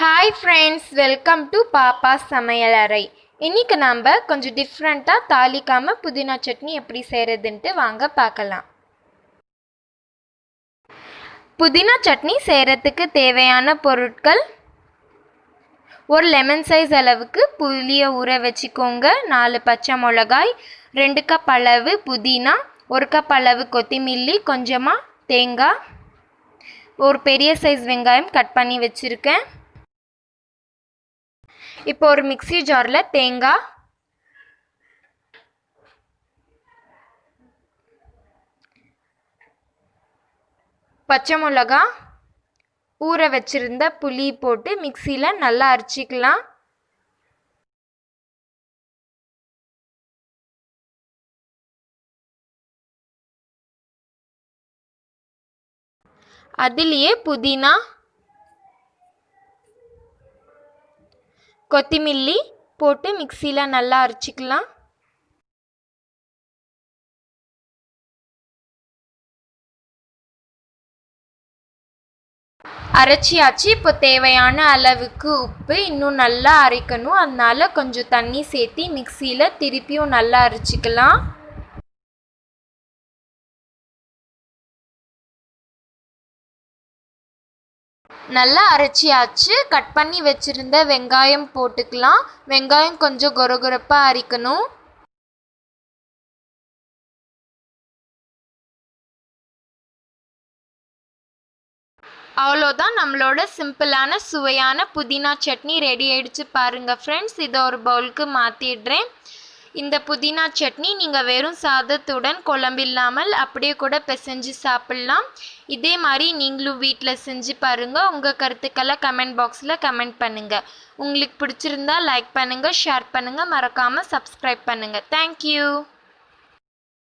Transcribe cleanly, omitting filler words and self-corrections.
Hi friends, welcome to Papa சமயலரை. இன்னைக்கு நாம கொஞ்சம் டிஃபரண்டா தாளிக்காம புதினா சட்னி எப்படி செய்யறதுன்னு வாங்க பார்க்கலாம். புதினா சட்னி செய்யறதுக்கு தேவையான பொருட்கள்: ஒரு லெமன் சைஸ் அளவுக்கு புளியை ஊற வச்சுக்கோங்க, 4 பச்சை மிளகாய், 2 கப் அளவு புதினா, 1 கப் அளவு கொத்தமல்லி, கொஞ்சமா தேங்காய், ஒரு பெரிய சைஸ் வெங்காயம் கட் பண்ணி வச்சிருக்கேன். இப்போ ஒரு மிக்ஸி ஜாரில் தேங்காய், பச்சை மிளகா, ஊற வச்சிருந்த புளி போட்டு மிக்ஸியில் நல்லா அரைச்சிக்கலாம். அதுலேயே புதினா, கொத்தமல்லி போட்டு மிக்ஸியில் நல்லா அரைச்சிக்கலாம். அரைச்சியாச்சு. இப்போ தேவையான அளவுக்கு உப்பு, இன்னும் நல்லா அரைக்கணும், அதனால கொஞ்சம் தண்ணி சேர்த்து மிக்ஸியில் திருப்பியும் நல்லா அரைச்சிக்கலாம். நல்லா அரைச்சியாச்சு. கட் பண்ணி வச்சிருந்த வெங்காயம் போட்டுக்கலாம். வெங்காயம் கொஞ்சம் கொரகொரப்பாக அரைக்கணும். அவ்வளோதான், நம்மளோட சிம்பிளான சுவையான புதினா சட்னி ரெடி ஆயிடுச்சு. பாருங்கள் ஃப்ரெண்ட்ஸ், இதை ஒரு பவுலுக்கு மாற்றிடுறேன். இந்த புதினா சட்னி நீங்கள் வெறும் சாதத்துடன் குழம்பில்லாமல் அப்படியே கூட பிசைஞ்சு சாப்பிட்லாம். இதே மாதிரி நீங்களும் வீட்டில் செஞ்சு பாருங்கள். உங்கள் கருத்துக்களை கமெண்ட் பாக்ஸில் கமெண்ட் பண்ணுங்கள். உங்களுக்கு பிடிச்சிருந்தா லைக் பண்ணுங்கள், ஷேர் பண்ணுங்கள், மறக்காமல் சப்ஸ்கிரைப் பண்ணுங்கள். தேங்க்யூ.